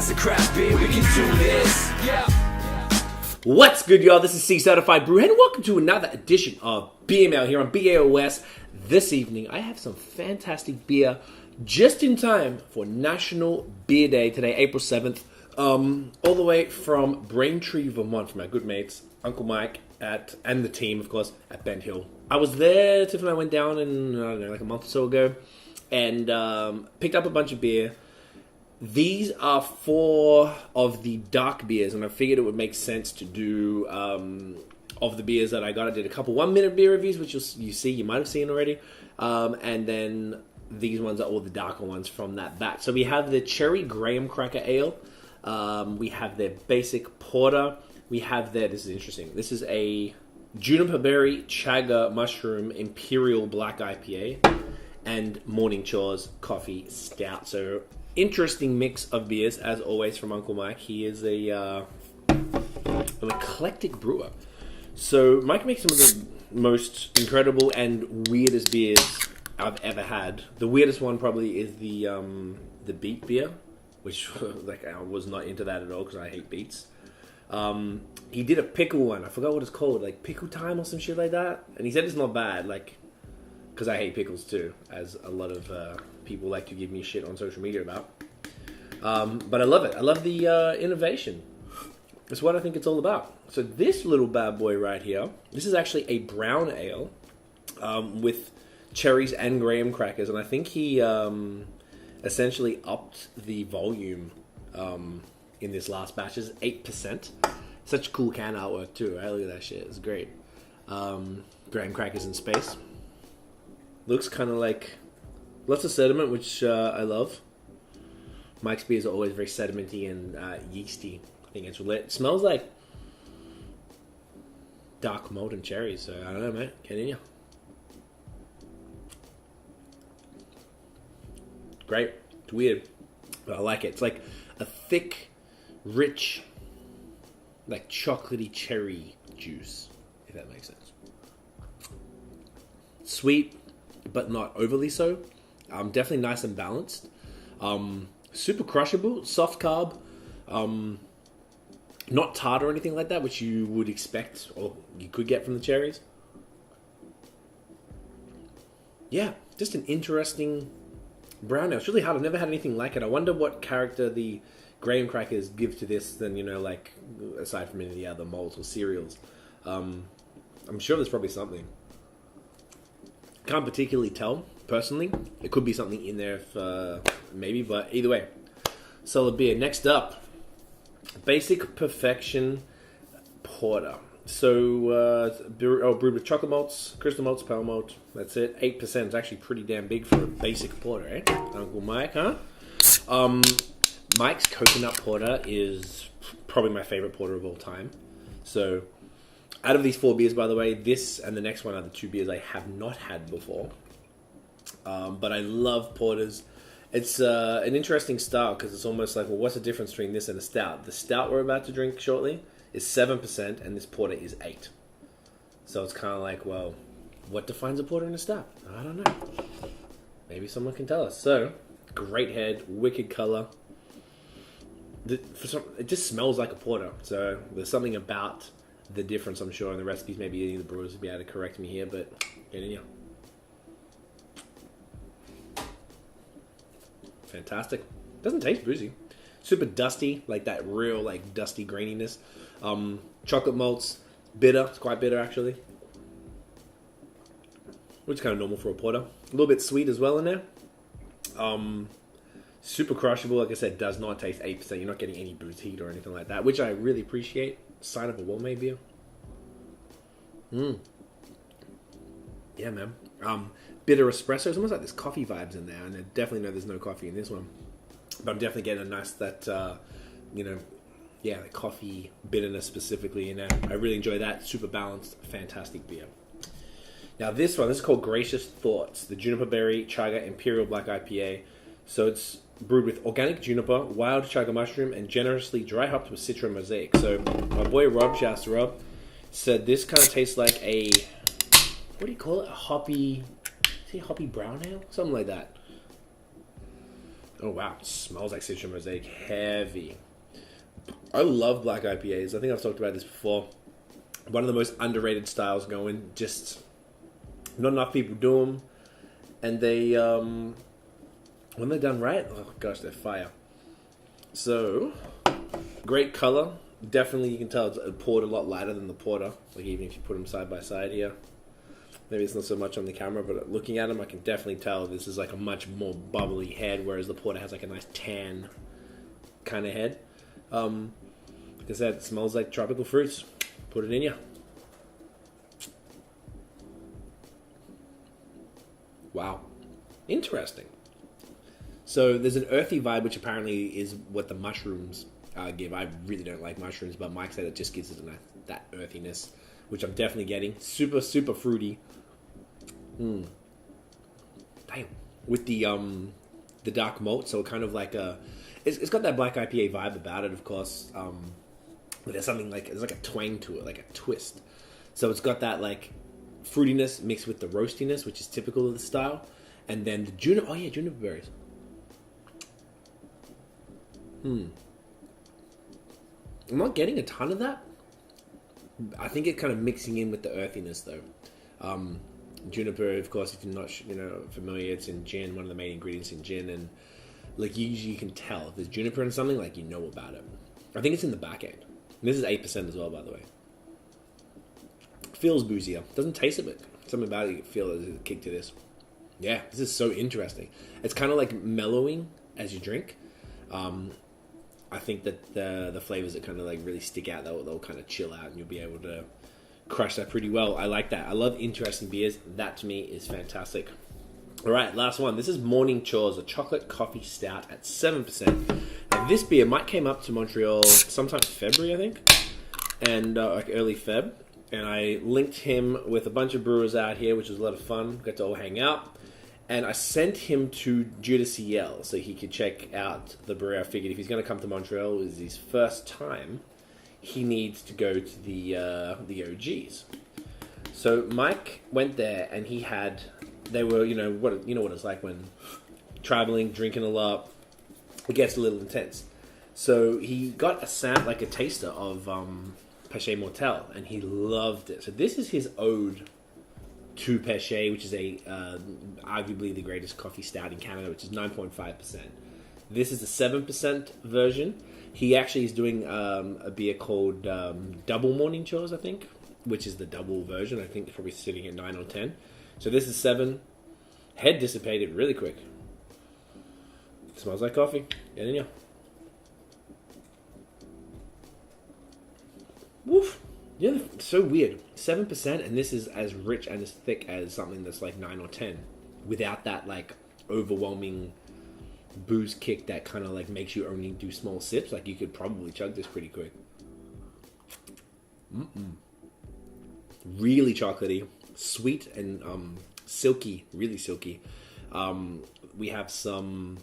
glass of craft beer, we can do this. Yeah. What's good, y'all? This is C Certified Brewhead, and welcome to another edition of Beer Mail here on BAOS. This evening, I have some fantastic beer just in time for National Beer Day today, April 7th. All the way from Braintree, Vermont, from our good mates, Uncle Mike, and the team, of course, at Bent Hill. I was there, Tiff and I went down in, I don't know, like a month or so ago, and picked up a bunch of beer. These are 4 of the dark beers, and I figured it would make sense to do, of the beers that I got. I did a couple 1-minute beer reviews, which you might have seen already, and then these ones are all the darker ones from that batch. So we have the Cherry Graham Cracker Ale, we have their Basic Porter, we have their, this is interesting, this is a Juniper Berry Chaga Mushroom Imperial Black IPA, and Morning Chores Coffee Stout. So interesting mix of beers, as always, from Uncle Mike. He is an eclectic brewer. So Mike makes some of the most incredible and weirdest beers I've ever had. The weirdest one probably is the beet beer, which like I was not into that at all because I hate beets. He did a pickle one. I forgot what it's called, like Pickle Time or some shit like that. And he said it's not bad, like, because I hate pickles too, as a lot of people like to give me shit on social media about. But I love it. I love the innovation. It's what I think it's all about. So this little bad boy right here, this is actually a brown ale with cherries and graham crackers. And I think he essentially upped the volume in this last batch. It's 8%. Such cool can artwork too, right? Look at that shit. It's great. Graham crackers in space. Looks kind of like lots of sediment, which I love. Mike's beers are always very sedimenty and yeasty. I think it's lit. It smells like dark malt and cherries, so I don't know, mate. Get in ya. Great. It's weird, but I like it. It's like a thick, rich, like chocolatey cherry juice, if that makes sense. Sweet, but not overly so. Definitely nice and balanced. Super crushable, soft carb. Not tart or anything like that, which you would expect or you could get from the cherries. Yeah, just an interesting brown ale. It's really hard. I've never had anything like it. I wonder what character the graham crackers give to this than, you know, like, aside from any of the other malts or cereals. I'm sure there's probably something. Can't particularly tell, personally. It could be something in there, if, maybe, but either way. Solid beer. Next up, Basic Perfection Porter. So, brewed with chocolate malts, crystal malts, pearl malt. That's it. 8%. It's actually pretty damn big for a basic porter, eh? Uncle Mike, huh? Mike's coconut porter is probably my favorite porter of all time. So, out of these 4 beers, by the way, this and the next one are the 2 beers I have not had before. But I love porters. It's an interesting style because it's almost like, well, what's the difference between this and a stout? The stout we're about to drink shortly is 7%, and this porter is 8%. So it's kind of like, well, what defines a porter and a stout? I don't know. Maybe someone can tell us. So, great head, wicked color. It just smells like a porter. So there's something about the difference, I'm sure, in the recipes. Maybe any of the brewers will be able to correct me here, but get in here. Fantastic. Doesn't taste boozy. Super dusty, like that real, like, dusty graininess. Chocolate malts, bitter. It's quite bitter, actually. Which is kind of normal for a porter. A little bit sweet as well in there. Super crushable. Like I said, does not taste 8%. You're not getting any booze heat or anything like that, which I really appreciate. Sign of a well-made beer. Yeah, man. Bitter espresso. It's almost like there's coffee vibes in there, and I definitely know there's no coffee in this one. But I'm definitely getting a nice, the coffee bitterness specifically in there. I really enjoy that. Super balanced, fantastic beer. Now this is called Gracious Thoughts, the Juniper Berry Chaga Imperial Black IPA. So it's brewed with organic juniper, wild chaga mushroom, and generously dry hopped with Citra Mosaic. So my boy Rob, shouts to Rob, said this kind of tastes like a, what do you call it? A hoppy brown ale? Something like that. Oh wow, it smells like Citra Mosaic. Heavy. I love black IPAs. I think I've talked about this before. One of the most underrated styles going. Just not enough people do them. And they, when they're done right, oh gosh, they're fire. So, great color. Definitely, you can tell it's poured a lot lighter than the porter. Like even if you put them side by side here. Maybe it's not so much on the camera, but looking at them, I can definitely tell this is like a much more bubbly head, whereas the porter has like a nice tan kind of head. Like I said, it smells like tropical fruits. Put it in you. Wow. Interesting. So there's an earthy vibe, which apparently is what the mushrooms give. I really don't like mushrooms, but Mike said it just gives it that earthiness, which I'm definitely getting. Super, super fruity. Damn. With the dark malt, so kind of like a... It's got that black IPA vibe about it, of course. But there's something like... There's like a twang to it, like a twist. So it's got that like fruitiness mixed with the roastiness, which is typical of the style. And then the juniper... Oh yeah, juniper berries. I'm not getting a ton of that. I think it kind of mixing in with the earthiness though. Juniper, of course, if you're not familiar, it's in gin, one of the main ingredients in gin, and like usually you can tell if there's juniper in something, like you know about it. I think it's in the back end. And this is 8% as well, by the way. Feels boozier. Doesn't taste a bit. Something about it you feel there's a kick to this. Yeah, this is so interesting. It's kind of like mellowing as you drink. I think that the flavors that kind of like really stick out, they'll kind of chill out and you'll be able to crush that pretty well. I like that. I love interesting beers. That to me is fantastic. All right, last one. This is Morning Chores, a chocolate coffee stout at 7%. Now, this beer might came up to Montreal sometime in February, I think, and like early Feb. And I linked him with a bunch of brewers out here, which was a lot of fun. Got to all hang out. And I sent him to Jewellery so he could check out the brewery. I figured if he's going to come to Montreal, it was his first time, he needs to go to the OGs. So Mike went there, and they were, what it's like when traveling, drinking a lot, it gets a little intense. So he got a taster of Péché Mortel, and he loved it. So this is his ode to Péché, which is arguably the greatest coffee stout in Canada, which is 9.5%. This is the 7% version. He actually is doing a beer called Double Morning Chores, I think, which is the double version. I think it's probably sitting at 9 or 10. So this is 7. Head dissipated really quick. Smells like coffee. Get in here. Woof. Yeah, it's so weird. 7%, and this is as rich and as thick as something that's like 9 or 10, without that like overwhelming booze kick that kind of like makes you only do small sips. Like you could probably chug this pretty quick. Really chocolatey, sweet and silky, really silky. We have some.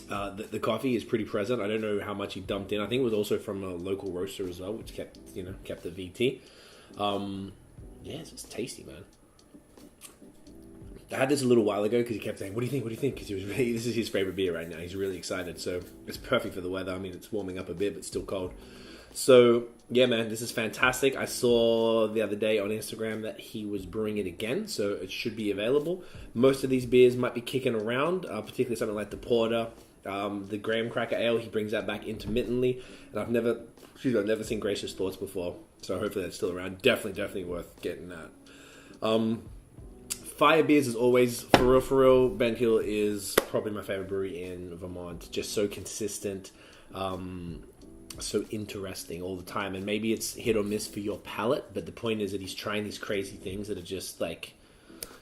The coffee is pretty present. I don't know how much he dumped in. I think it was also from a local roaster as well, which kept the VT. Yeah, it's just tasty, man. I had this a little while ago because he kept saying, "What do you think? What do you think?" Because this is his favorite beer right now. He's really excited, so it's perfect for the weather. I mean, it's warming up a bit, but still cold. So yeah, man, this is fantastic. I saw the other day on Instagram that he was brewing it again, so it should be available. Most of these beers might be kicking around, particularly something like the Porter. The Gran Crack Ale, he brings that back intermittently, and I've never seen Gracious Thoughts before, so hopefully that's still around. Definitely worth getting that. Fire beers as always, for real. Bent Hill is probably my favorite brewery in Vermont. Just so consistent, so interesting all the time, and maybe it's hit or miss for your palate, but the point is that he's trying these crazy things that are just like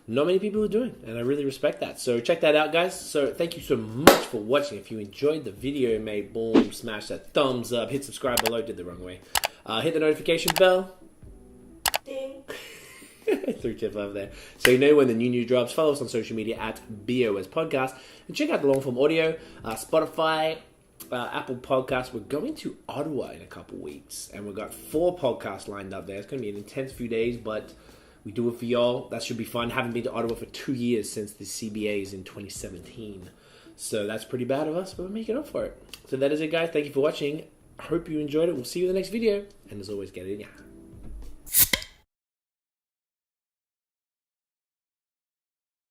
not many people are doing, and I really respect that. So check that out, guys. So thank you so much for watching. If you enjoyed the video, mate, boom, smash that thumbs up, hit subscribe below, did the wrong way. Hit the notification bell. Ding. Threw tip over there. So you know when the new drops. Follow us on social media at BAOS Podcast, and check out the long form audio, Spotify, Apple Podcasts. We're going to Ottawa in a couple weeks, and we've got 4 podcasts lined up there. It's going to be an intense few days, but we do it for y'all. That should be fun. Haven't been to Ottawa for 2 years since the CBAs in 2017. So that's pretty bad of us, but we're making up for it. So that is it, guys. Thank you for watching. I hope you enjoyed it. We'll see you in the next video. And as always, get it in ya.